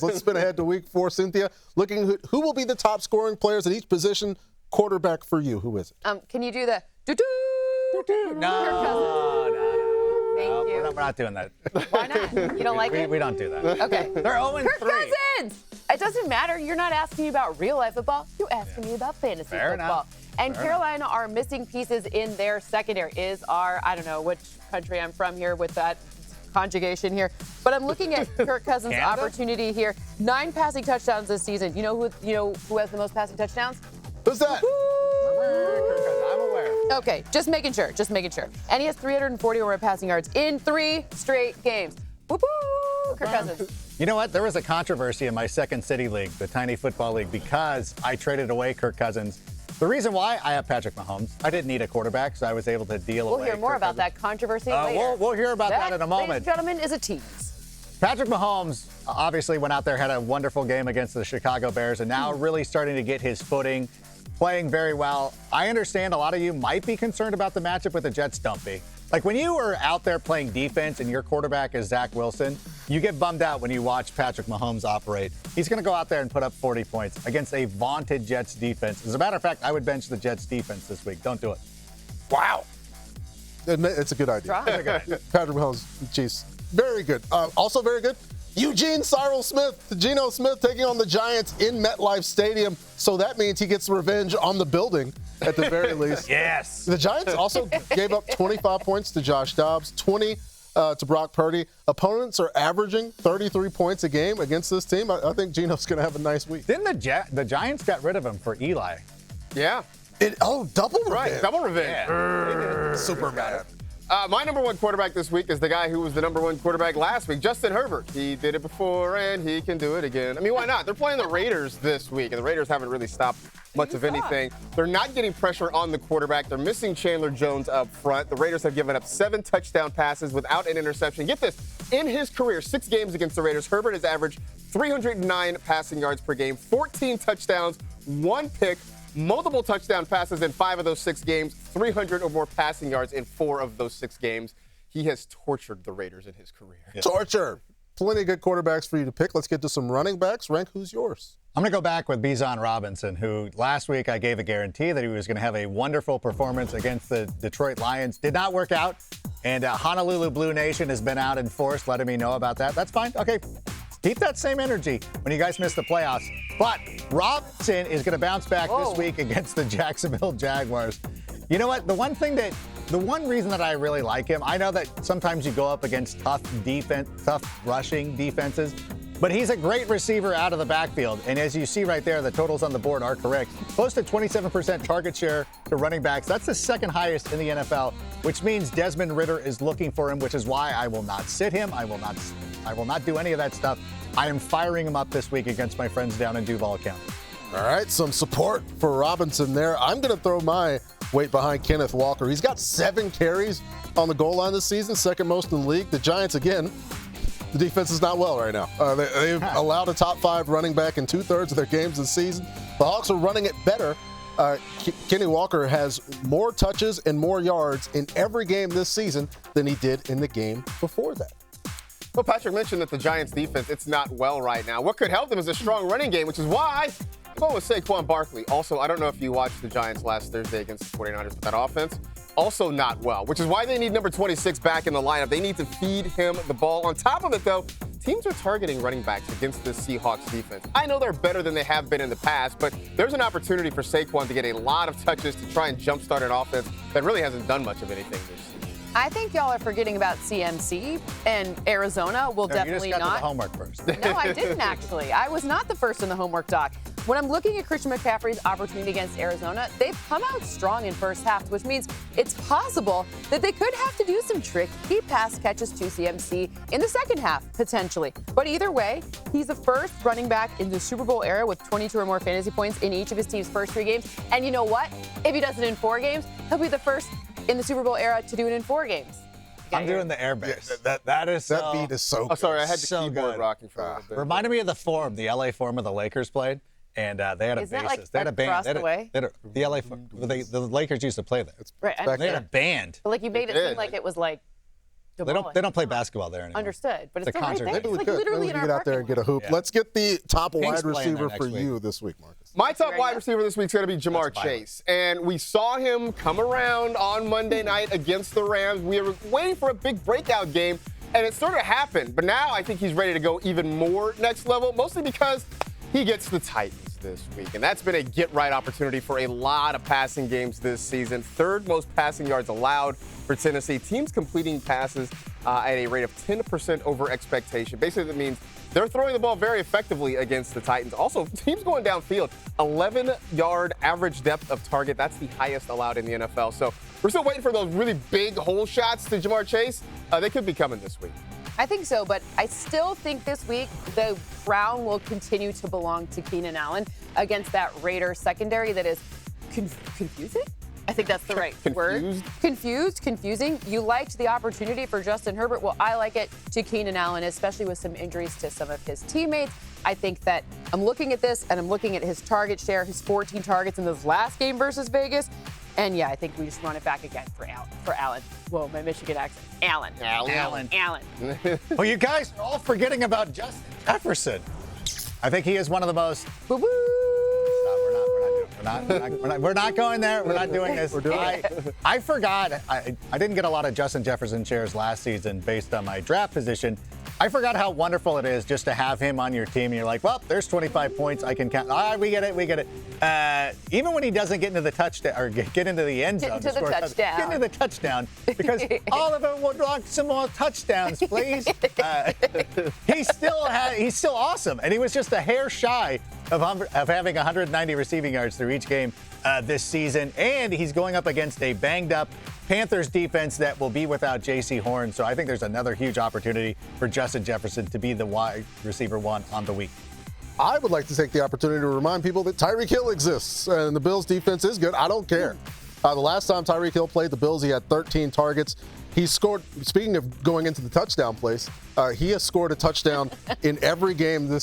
Let's spin ahead to week 4. Cynthia, looking who will be the top scoring players at each position. Quarterback for you. Who is it? Can you do the doo-doo? No. Thank you. We're not doing that. Why not? You don't like it? We don't do that. Okay. They're 0-3. Kirk Cousins! It doesn't matter. You're not asking me about real life football. You're asking me about fantasy Fair football. enough. And Carolina are missing pieces in their secondary. I don't know which country I'm from here with that conjugation here. But I'm looking at Kirk Cousins' Canada? opportunity here. 9 passing touchdowns this season. You know who has the most passing touchdowns? Who's that? I'm aware. Okay, just making sure. And he has 340 or more passing yards in 3 straight games. Woo-hoo! Kirk Cousins. You know what? There was a controversy in my second city league, the Tiny Football League, because I traded away Kirk Cousins. The reason why, I have Patrick Mahomes. I didn't need a quarterback, so I was able to deal away. We'll hear more Kirk about Cousins. that controversy later. We'll hear about that in a moment. Ladies and gentlemen, is a tease. Patrick Mahomes obviously went out there, had a wonderful game against the Chicago Bears, and now really starting to get his footing, playing very well. I understand a lot of you might be concerned about the matchup with the Jets, Dumpy. Like when you are out there playing defense and your quarterback is Zach Wilson, you get bummed out when you watch Patrick Mahomes operate. He's going to go out there and put up 40 points against a vaunted Jets defense. As a matter of fact, I would bench the Jets defense this week. Don't do it. Wow. It's a good idea. Patrick Mahomes, Chiefs. Very good. Also very good. Eugene Geno Smith taking on the Giants in MetLife Stadium. So that means he gets revenge on the building at the very least. Yes. The Giants also gave up 25 points to Josh Dobbs, 20 to Brock Purdy. Opponents are averaging 33 points a game against this team. I think Geno's going to have a nice week. Didn't the Giants got rid of him for Eli? Yeah. Double revenge. Right, double revenge. Yeah. Superman. My number 1 quarterback this week is the guy who was the number 1 quarterback last week, Justin Herbert. He did it before, and he can do it again. I mean, why not? They're playing the Raiders this week, and the Raiders haven't really stopped much of anything. They're not getting pressure on the quarterback. They're missing Chandler Jones up front. The Raiders have given up 7 touchdown passes without an interception. Get this. In his career, 6 games against the Raiders, Herbert has averaged 309 passing yards per game, 14 touchdowns, 1 pick, multiple touchdown passes in 5 of those 6 games, 300 or more passing yards in 4 of those 6 games. He has tortured the Raiders in his career. Torture. Plenty of good quarterbacks for you to pick. Let's get to some running backs. Rank, who's yours? I'm going to go back with Bijan Robinson, who last week I gave a guarantee that he was going to have a wonderful performance against the Detroit Lions. Did not work out. And Honolulu Blue Nation has been out in force letting me know about that. That's fine. Okay. Keep that same energy when you guys miss the playoffs. But Robinson is going to bounce back this week against the Jacksonville Jaguars. You know what? The one reason that I really like him, I know that sometimes you go up against tough rushing defenses, but he's a great receiver out of the backfield. And as you see right there, the totals on the board are correct. Close to 27% target share to running backs. That's the second highest in the NFL, which means Desmond Ridder is looking for him, which is why I will not sit him. I will not do any of that stuff. I am firing him up this week against my friends down in Duval County. All right, some support for Robinson there. I'm going to throw my weight behind Kenneth Walker. He's got 7 carries on the goal line this season, second most in the league. The Giants, again, the defense is not well right now. They've allowed a top 5 running back in 2/3 of their games this season. The Hawks are running it better. Kenny Walker has more touches and more yards in every game this season than he did in the game before that. Well, Patrick mentioned that the Giants' defense, it's not well right now. What could help them is a strong running game, which is why I'm going with Saquon Barkley. Also, I don't know if you watched the Giants last Thursday against the 49ers, but that offense, also not well, which is why they need number 26 back in the lineup. They need to feed him the ball. On top of it, though, teams are targeting running backs against the Seahawks defense. I know they're better than they have been in the past, but there's an opportunity for Saquon to get a lot of touches to try and jumpstart an offense that really hasn't done much of anything this season. I think y'all are forgetting about CMC, and Arizona will definitely you just got not. to the homework first. No, I didn't actually. I was not the first in the homework doc. When I'm looking at Christian McCaffrey's opportunity against Arizona, they've come out strong in first half, which means it's possible that they could have to do some tricky pass catches to CMC in the second half, potentially. But either way, he's the first running back in the Super Bowl era with 22 or more fantasy points in each of his team's first 3 games. And you know what? If he does it in 4 games, he'll be the first in the Super Bowl era to do it in 4 games. I'm doing the airbase. Yeah, that beat is so Oh, good. sorry, I had the So keyboard good. rocking for a little bit. Reminded me of the Forum, the LA Forum of the Lakers played, and they had a Is that bassist. like They had a band. across They had the way? the LA Forum. The Lakers used to play that. Right. back They had a band. But like you made it did. seem like it was like They don't play basketball there anymore. Understood, but it's It's a still right concert there. venue. Maybe we It's like could. literally Maybe we in could our get out there and parking get a hoop. Yeah. Let's get the top Pink's wide playing receiver there for next you this week, Marcus. My top Right wide now. receiver this week is going to be Jamar That's fine. Chase. And we saw him come around on Monday night against the Rams. We were waiting for a big breakout game, and it sort of happened. But now I think he's ready to go even more next level, mostly because he gets the Titans this week. And that's been a get-right opportunity for a lot of passing games this season. Third most passing yards allowed for Tennessee. Teams completing passes at a rate of 10% over expectation. Basically, that means they're throwing the ball very effectively against the Titans. Also, teams going downfield, 11-yard average depth of target. That's the highest allowed in the NFL. So we're still waiting for those really big hole shots to Jamar Chase. They could be coming this week. I think so, but I still think this week the crown will continue to belong to Keenan Allen against that Raiders secondary that is confusing. I think that's the right word. Confusing. You liked the opportunity for Justin Herbert. Well, I like it to Keenan Allen, especially with some injuries to some of his teammates. I think that I'm looking at this and I'm looking at his target share, his 14 targets in this last game versus Vegas. And yeah, I think we just run it back again for Allen. Whoa, my Michigan accent. Allen. Well, you guys are all forgetting about Justin Jefferson. I think he is one of the most. Boo boo. We're not going there. We're not doing this. I forgot. I didn't get a lot of Justin Jefferson shares last season based on my draft position. I forgot how wonderful it is just to have him on your team. And you're like, well, there's 25 points. I can count. We get it. Even when he doesn't get into the touchdown or get into the end zone, Get into the touchdown because all of it would want some more touchdowns, please. He's still awesome, and he was just a hair shy of having 190 receiving yards through each game this season, and he's going up against a banged-up Panthers defense that will be without J.C. Horn. So I think there's another huge opportunity for Justin Jefferson to be the wide receiver one on the week. I would like to take the opportunity to remind people that Tyreek Hill exists, and the Bills' defense is good. I don't care. The last time Tyreek Hill played the Bills, he had 13 targets. He scored, speaking of going into the touchdown place, he has scored a touchdown in every game this